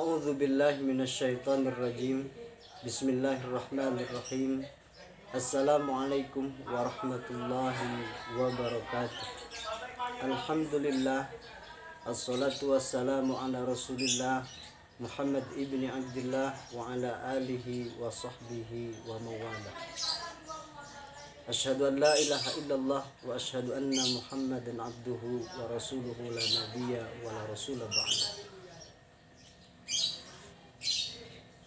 A'udzu billahi minasyaitonir rajim. Bismillahirrahmanirrahim. Assalamualaikum warahmatullahi wabarakatuh. Alhamdulillah. Assalatu wassalamu ala Rasulillah Muhammad ibni Abdullah wa ala alihi wa sahbihi wa mawala. Asyhadu an la ilaha illallah wa asyhadu anna Muhammadan abduhu wa rasuluhu la nabiyya wa la rasula ba'da.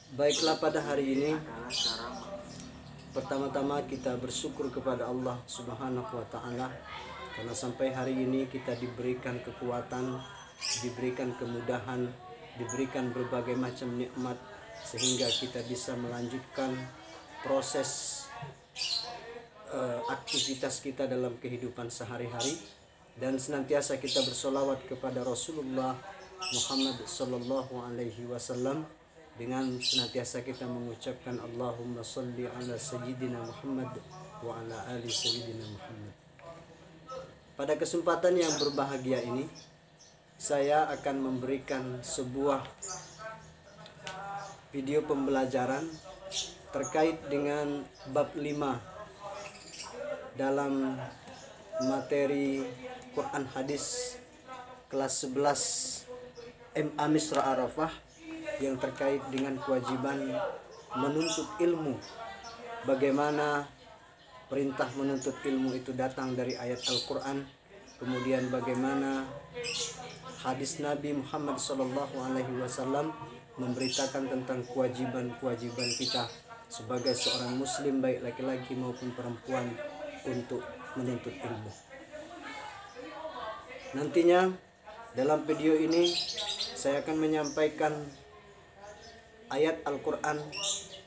Baiklah, pada hari ini pertama-tama kita bersyukur kepada Allah Subhanahu wa taala karena sampai hari ini kita diberikan kekuatan, diberikan kemudahan, diberikan berbagai macam nikmat sehingga kita bisa melanjutkan proses aktivitas kita dalam kehidupan sehari-hari, dan senantiasa kita bersolawat kepada Rasulullah Muhammad sallallahu alaihi wasallam dengan senantiasa kita mengucapkan Allahumma salli ala sayyidina Muhammad wa ala ali sayyidina Muhammad. Pada kesempatan yang berbahagia ini, saya akan memberikan sebuah video pembelajaran terkait dengan bab 5 dalam materi Quran Hadis kelas 11 MA Misra Arafah, yang terkait dengan kewajiban menuntut ilmu. Bagaimana perintah menuntut ilmu itu datang dari ayat Al-Quran, kemudian bagaimana hadis Nabi Muhammad SAW memberitakan tentang kewajiban-kewajiban kita sebagai seorang muslim, baik laki-laki maupun perempuan, untuk menuntut ilmu. Nantinya dalam video ini saya akan menyampaikan ayat Al-Quran,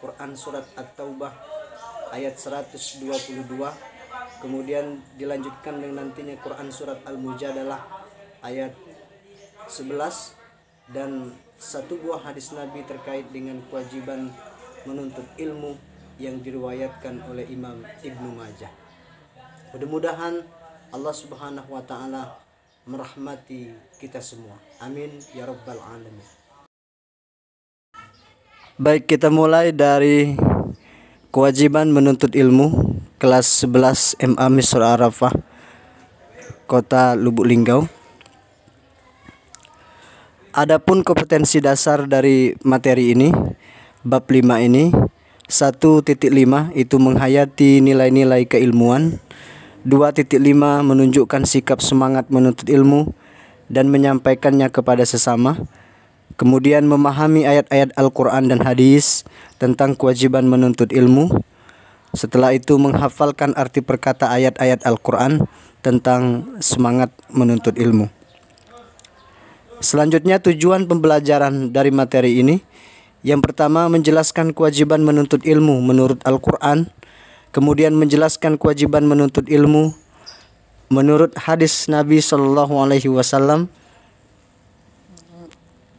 Quran Surat At-Taubah ayat 122, kemudian dilanjutkan dengan nantinya Quran Surat Al-Mujadalah ayat 11, dan satu buah hadis Nabi terkait dengan kewajiban menuntut ilmu yang diriwayatkan oleh Imam Ibnu Majah. Mudah-mudahan Allah Subhanahu wa taala merahmati kita semua. Amin ya rabbal alamin. Baik, kita mulai dari kewajiban menuntut ilmu kelas 11 MA Misra Arafah, Kota Lubuk Linggau. Adapun kompetensi dasar dari materi ini, bab 5 ini, 1.5 itu menghayati nilai-nilai keilmuan, 2.5 menunjukkan sikap semangat menuntut ilmu dan menyampaikannya kepada sesama. Kemudian memahami ayat-ayat Al-Quran dan hadis tentang kewajiban menuntut ilmu. Setelah itu menghafalkan arti perkata ayat-ayat Al-Quran tentang semangat menuntut ilmu. Selanjutnya tujuan pembelajaran dari materi ini. Yang pertama, menjelaskan kewajiban menuntut ilmu menurut Al-Quran. Kemudian menjelaskan kewajiban menuntut ilmu menurut hadis Nabi SAW.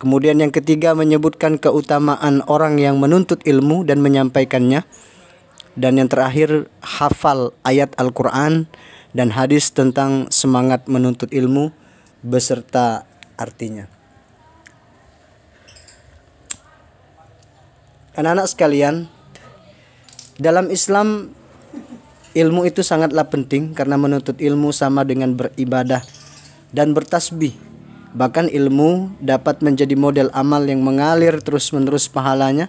Kemudian yang ketiga, menyebutkan keutamaan orang yang menuntut ilmu dan menyampaikannya. Dan yang terakhir, hafal ayat Al-Quran dan hadis tentang semangat menuntut ilmu beserta artinya. Anak-anak sekalian, dalam Islam ilmu itu sangatlah penting karena menuntut ilmu sama dengan beribadah dan bertasbih. Bahkan ilmu dapat menjadi model amal yang mengalir terus-menerus pahalanya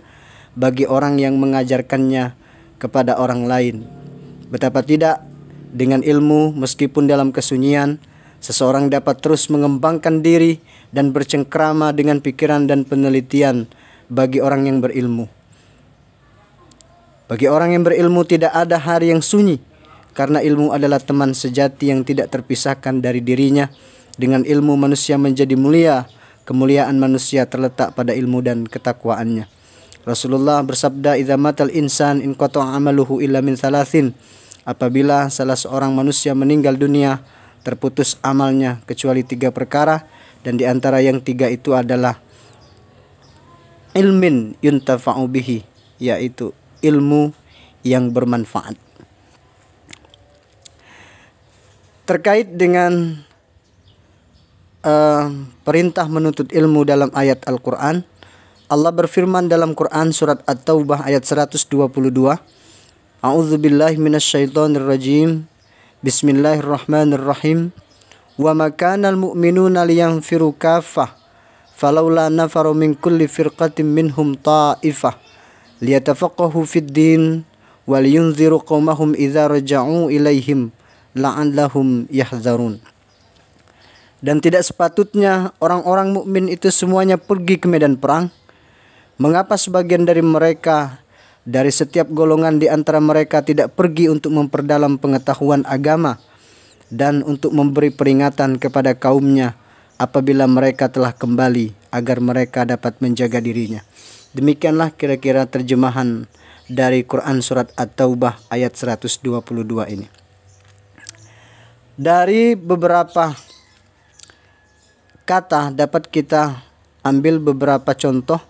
bagi orang yang mengajarkannya kepada orang lain. Betapa tidak, dengan ilmu meskipun dalam kesunyian, seseorang dapat terus mengembangkan diri dan bercengkrama dengan pikiran dan penelitian bagi orang yang berilmu. Bagi orang yang berilmu tidak ada hari yang sunyi, karena ilmu adalah teman sejati yang tidak terpisahkan dari dirinya. Dengan ilmu manusia menjadi mulia, kemuliaan manusia terletak pada ilmu dan ketakwaannya. Rasulullah bersabda, "Idza matal insan in qata'a amaluhu illa min thalathin." Apabila salah seorang manusia meninggal dunia, terputus amalnya kecuali 3 perkara, dan di antara yang 3 itu adalah ilmin yuntafa'u bihi, yaitu ilmu yang bermanfaat. Terkait dengan perintah menuntut ilmu dalam ayat Al-Quran, Allah berfirman dalam Quran surat At-Taubah ayat 122. A'udzubillahi minasyaitonirrajim. Bismillahirrahmanirrahim. Wa ma kanal mu'minuna liyanfiru kaffah falawla nafaru min kulli firqatin minhum ta'ifah liyatafaqahu fid din wal yunziru qaumahum idza raja'u ilaihim la'allahum yahzarun. Dan tidak sepatutnya orang-orang mukmin itu semuanya pergi ke medan perang. Mengapa sebagian dari mereka dari setiap golongan di antara mereka tidak pergi untuk memperdalam pengetahuan agama dan untuk memberi peringatan kepada kaumnya apabila mereka telah kembali agar mereka dapat menjaga dirinya. Demikianlah kira-kira terjemahan dari Quran surat At-Taubah ayat 122 ini. Dari beberapa kata dapat kita ambil beberapa contoh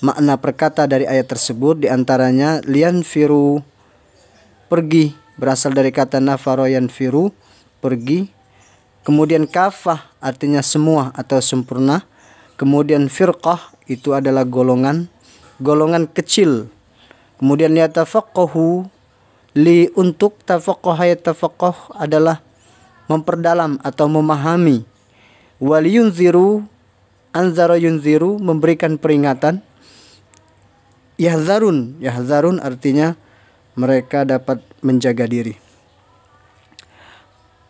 makna perkata dari ayat tersebut. Di antaranya liyanfiru, pergi, berasal dari kata nafaro yanfiru, pergi. Kemudian kafah artinya semua atau sempurna. Kemudian firqah itu adalah golongan kecil. Kemudian yatafaqahu, li untuk tafaqah, yatafaqah adalah memperdalam atau memahami. Wal yunziru, anzara yunziru, memberikan peringatan. Yahzarun artinya mereka dapat menjaga diri.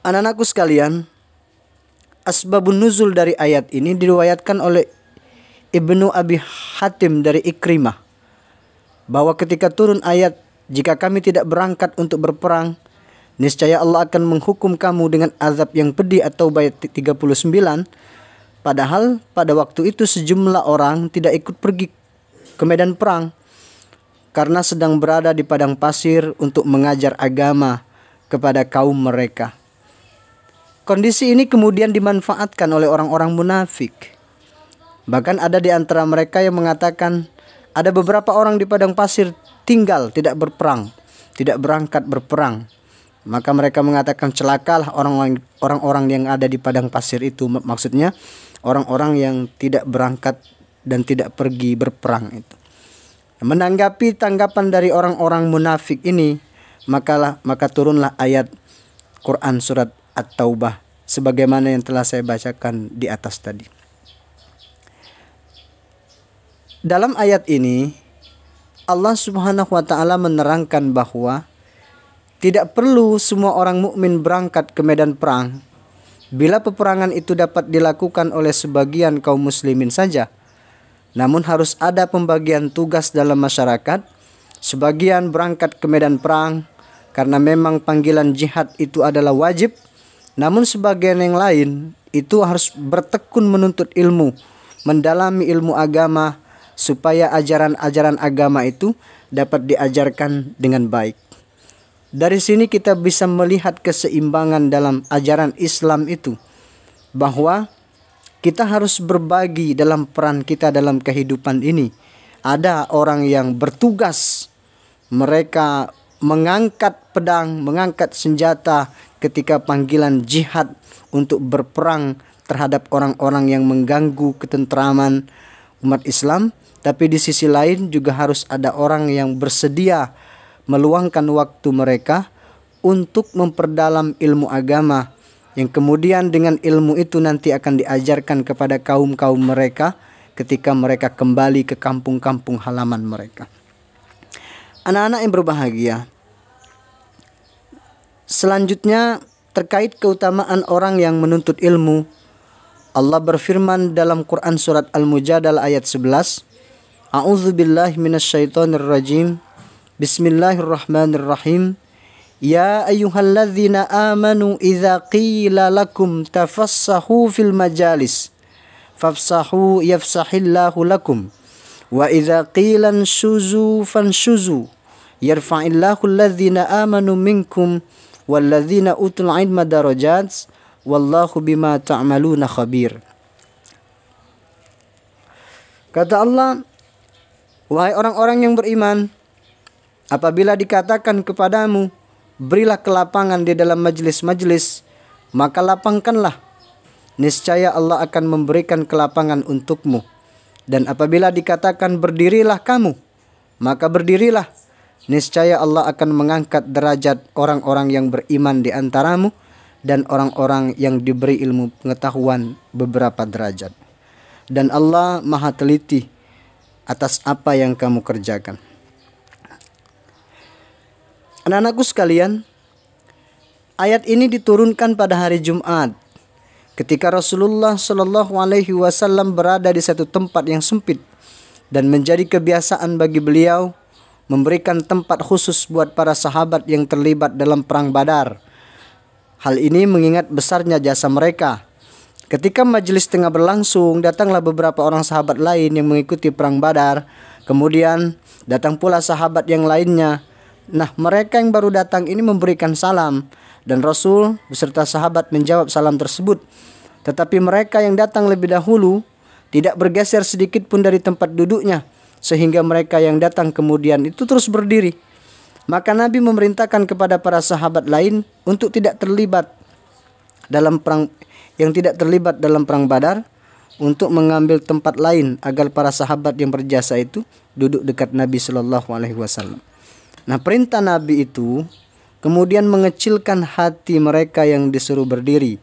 Anak-anakku sekalian, asbabun nuzul dari ayat ini diriwayatkan oleh Ibnu Abi Hatim dari Ikrimah bahwa ketika turun ayat, jika kami tidak berangkat untuk berperang, niscaya Allah akan menghukum kamu dengan azab yang pedih, atau ayat 39. Padahal pada waktu itu sejumlah orang tidak ikut pergi ke medan perang karena sedang berada di padang pasir untuk mengajar agama kepada kaum mereka. Kondisi ini kemudian dimanfaatkan oleh orang-orang munafik. Bahkan ada di antara mereka yang mengatakan ada beberapa orang di padang pasir tinggal, tidak berperang, tidak berangkat berperang. Maka mereka mengatakan celakalah orang-orang yang ada di padang pasir itu. Maksudnya orang-orang yang tidak berangkat dan tidak pergi berperang itu. Menanggapi tanggapan dari orang-orang munafik ini, maka turunlah ayat Quran surat At-Taubah sebagaimana yang telah saya bacakan di atas tadi. Dalam ayat ini Allah Subhanahu wa taala menerangkan bahwa tidak perlu semua orang mukmin berangkat ke medan perang bila peperangan itu dapat dilakukan oleh sebagian kaum muslimin saja. Namun harus ada pembagian tugas dalam masyarakat. Sebagian berangkat ke medan perang karena memang panggilan jihad itu adalah wajib. Namun sebagian yang lain itu harus bertekun menuntut ilmu, mendalami ilmu agama supaya ajaran-ajaran agama itu dapat diajarkan dengan baik. Dari sini kita bisa melihat keseimbangan dalam ajaran Islam itu, bahwa kita harus berbagi dalam peran kita dalam kehidupan ini. Ada orang yang bertugas, mereka mengangkat pedang, mengangkat senjata ketika panggilan jihad untuk berperang terhadap orang-orang yang mengganggu ketentraman umat Islam. Tapi di sisi lain juga harus ada orang yang bersedia meluangkan waktu mereka untuk memperdalam ilmu agama, yang kemudian dengan ilmu itu nanti akan diajarkan kepada kaum-kaum mereka ketika mereka kembali ke kampung-kampung halaman mereka. Anak-anak yang berbahagia, selanjutnya terkait keutamaan orang yang menuntut ilmu, Allah berfirman dalam Quran surat Al-Mujadalah ayat 11, A'udzubillahi minasyaitonirrajim. Bismillahirrahmanirrahim. Ya ayyuhalladzina amanu idza qila lakum tafassahu fil majalis fafsahu yafsahillahu lakum wa idza qila anshuzu fanshuzu yarfa'illahu alladzina amanu minkum walladzina utul ilma darajat wallahu bima ta'maluna khabir. Kata Allah, wahai orang-orang yang beriman, apabila dikatakan kepadamu berilah kelapangan di dalam majlis-majlis, maka lapangkanlah. Niscaya Allah akan memberikan kelapangan untukmu. Dan apabila dikatakan berdirilah kamu, maka berdirilah. Niscaya Allah akan mengangkat derajat orang-orang yang beriman di antaramu dan orang-orang yang diberi ilmu pengetahuan beberapa derajat. Dan Allah Maha teliti atas apa yang kamu kerjakan. Anak-anakku sekalian, ayat ini diturunkan pada hari Jumat ketika Rasulullah Shallallahu Alaihi Wasallam berada di satu tempat yang sempit, dan menjadi kebiasaan bagi beliau memberikan tempat khusus buat para sahabat yang terlibat dalam perang Badar. Hal ini mengingat besarnya jasa mereka. Ketika majelis tengah berlangsung, datanglah beberapa orang sahabat lain yang mengikuti perang Badar. Kemudian datang pula sahabat yang lainnya. Nah, mereka yang baru datang ini memberikan salam, dan Rasul beserta sahabat menjawab salam tersebut. Tetapi mereka yang datang lebih dahulu tidak bergeser sedikit pun dari tempat duduknya, sehingga mereka yang datang kemudian itu terus berdiri. Maka Nabi memerintahkan kepada para sahabat lain untuk tidak terlibat dalam perang Badar, untuk mengambil tempat lain agar para sahabat yang berjasa itu duduk dekat Nabi Shallallahu Alaihi Wasallam. Nah, perintah Nabi itu kemudian mengecilkan hati mereka yang disuruh berdiri.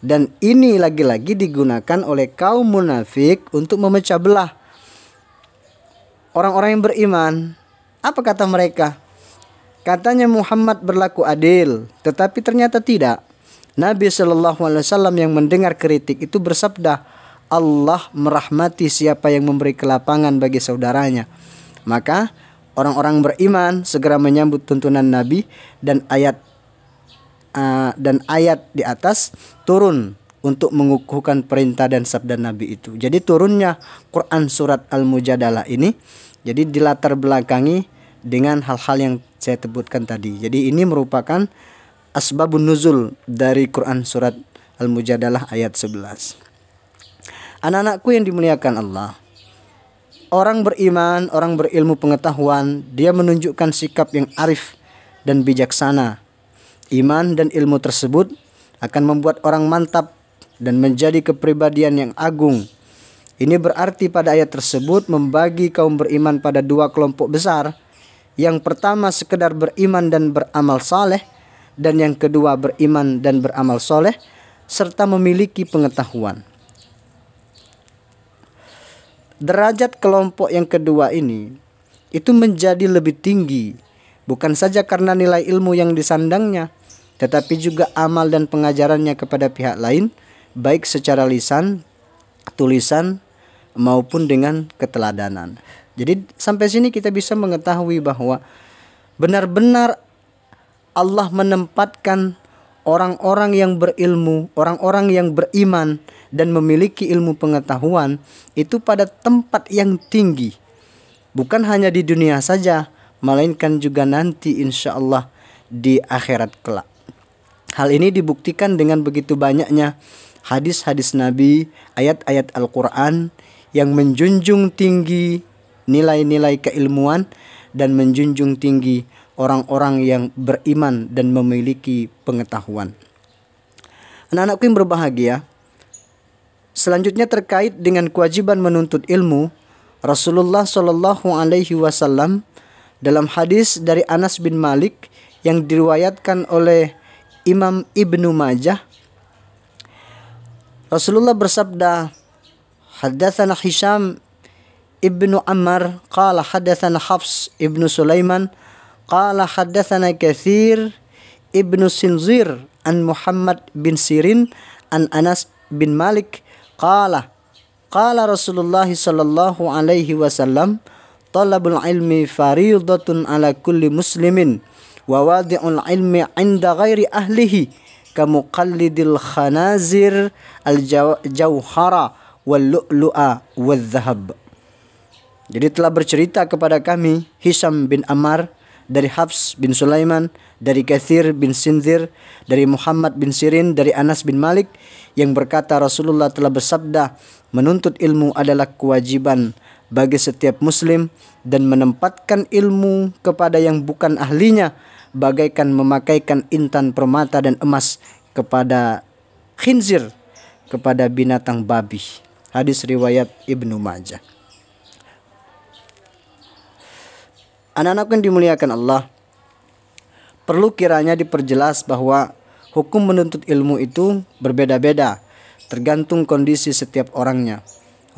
Dan ini lagi-lagi digunakan oleh kaum munafik untuk memecah belah orang-orang yang beriman. Apa kata mereka? Katanya Muhammad berlaku adil, tetapi ternyata tidak. Nabi Shallallahu Alaihi Wasallam yang mendengar kritik itu bersabda, Allah merahmati siapa yang memberi kelapangan bagi saudaranya. Maka orang-orang beriman segera menyambut tuntunan Nabi, dan ayat di atas turun untuk mengukuhkan perintah dan sabda Nabi itu. Jadi turunnya Quran surat Al-Mujadalah ini jadi dilatar belakangi dengan hal-hal yang saya sebutkan tadi. Jadi ini merupakan asbabun nuzul dari Quran surat Al-Mujadalah ayat 11. Anak-anakku yang dimuliakan Allah, orang beriman, orang berilmu pengetahuan, dia menunjukkan sikap yang arif dan bijaksana. Iman dan ilmu tersebut akan membuat orang mantap dan menjadi kepribadian yang agung. Ini berarti pada ayat tersebut membagi kaum beriman pada dua kelompok besar. Yang pertama sekedar beriman dan beramal saleh, dan yang kedua beriman dan beramal soleh serta memiliki pengetahuan. Derajat kelompok yang kedua ini itu menjadi lebih tinggi, bukan saja karena nilai ilmu yang disandangnya, tetapi juga amal dan pengajarannya kepada pihak lain, baik secara lisan, tulisan, maupun dengan keteladanan. Jadi sampai sini kita bisa mengetahui bahwa benar-benar Allah menempatkan orang-orang yang berilmu, orang-orang yang beriman dan memiliki ilmu pengetahuan itu pada tempat yang tinggi. Bukan hanya di dunia saja, melainkan juga nanti insya Allah di akhirat kelak. Hal ini dibuktikan dengan begitu banyaknya hadis-hadis Nabi, ayat-ayat Al-Quran yang menjunjung tinggi nilai-nilai keilmuan dan menjunjung tinggi orang-orang yang beriman dan memiliki pengetahuan. Anak-anakku yang berbahagia, selanjutnya terkait dengan kewajiban menuntut ilmu, Rasulullah Shallallahu Alaihi Wasallam dalam hadis dari Anas bin Malik yang diriwayatkan oleh Imam Ibnu Majah, Rasulullah bersabda, Haddatsana Hisham ibnu Ammar qala haddatsana Hafs ibnu Sulaiman qala haddatsana Katsir ibnu Sinzir an Muhammad bin Sirin an Anas bin Malik qala Rasulullah sallallahu alaihi wasallam talabul ilmi fariidatun ala kulli muslimin wa wadi'ul ilmi 'inda ghairi ahlihi kamuqallidil khanazir al-jawhara wal lu'lu'a wal dhahab. Jadi telah bercerita kepada kami Hisham bin Ammar dari Hafs bin Sulaiman, dari Katsir bin Sinzir, dari Muhammad bin Sirin, dari Anas bin Malik yang berkata Rasulullah telah bersabda, menuntut ilmu adalah kewajiban bagi setiap muslim dan menempatkan ilmu kepada yang bukan ahlinya bagaikan memakaikan intan permata dan emas kepada khinzir, kepada binatang babi. Hadis riwayat Ibnu Majah. Anak-anak yang dimuliakan Allah, perlu kiranya diperjelas bahwa hukum menuntut ilmu itu berbeda-beda, tergantung kondisi setiap orangnya.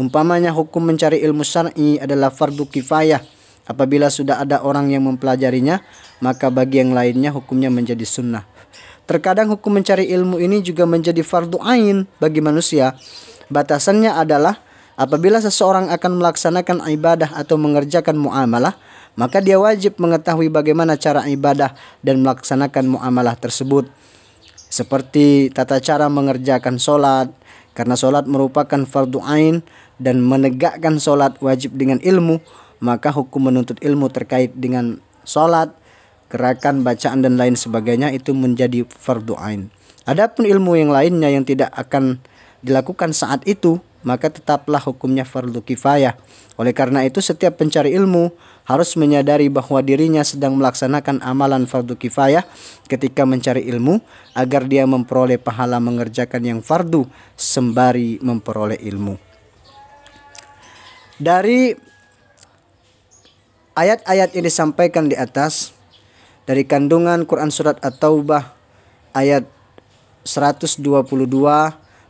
Umpamanya hukum mencari ilmu syar'i adalah fardu kifayah. Apabila sudah ada orang yang mempelajarinya, maka bagi yang lainnya hukumnya menjadi sunnah. Terkadang hukum mencari ilmu ini juga menjadi fardu ain bagi manusia. Batasannya adalah apabila seseorang akan melaksanakan ibadah atau mengerjakan muamalah, maka dia wajib mengetahui bagaimana cara ibadah dan melaksanakan muamalah tersebut. Seperti tata cara mengerjakan sholat, karena sholat merupakan fardu ain dan menegakkan sholat wajib dengan ilmu, maka hukum menuntut ilmu terkait dengan sholat, gerakan, bacaan dan lain sebagainya itu menjadi fardu ain. Adapun ilmu yang lainnya yang tidak akan dilakukan saat itu, maka tetaplah hukumnya fardu kifayah. Oleh karena itu setiap pencari ilmu harus menyadari bahwa dirinya sedang melaksanakan amalan fardu kifayah ketika mencari ilmu, agar dia memperoleh pahala mengerjakan yang fardu sembari memperoleh ilmu. Dari ayat-ayat yang disampaikan di atas, dari kandungan Quran Surat At-Taubah ayat 122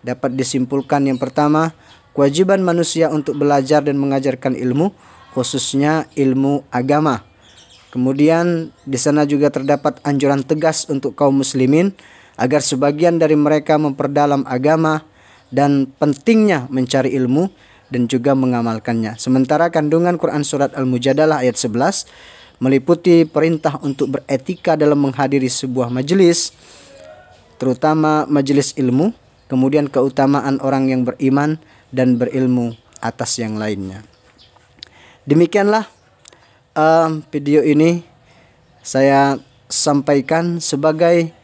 dapat disimpulkan yang pertama, kewajiban manusia untuk belajar dan mengajarkan ilmu, khususnya ilmu agama. Kemudian di sana juga terdapat anjuran tegas untuk kaum muslimin agar sebagian dari mereka memperdalam agama dan pentingnya mencari ilmu dan juga mengamalkannya. Sementara kandungan Quran Surat Al-Mujadalah ayat 11 meliputi perintah untuk beretika dalam menghadiri sebuah majelis, terutama majelis ilmu, kemudian keutamaan orang yang beriman dan berilmu atas yang lainnya. Demikianlah video ini saya sampaikan sebagai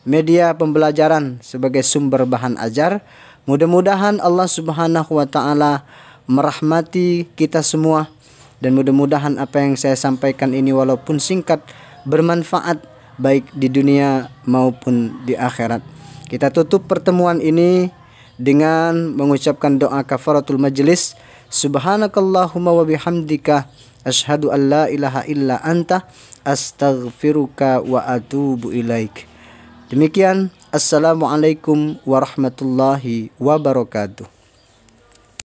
media pembelajaran, sebagai sumber bahan ajar. Mudah-mudahan Allah Subhanahu wa taala merahmati kita semua, dan mudah-mudahan apa yang saya sampaikan ini walaupun singkat bermanfaat baik di dunia maupun di akhirat. Kita tutup pertemuan ini dengan mengucapkan doa kafaratul majlis. Subhanakallahumma wa bihamdika asyhadu an la ilaha illa anta astaghfiruka wa atubu ilaik. Demikian, assalamualaikum warahmatullahi wabarakatuh.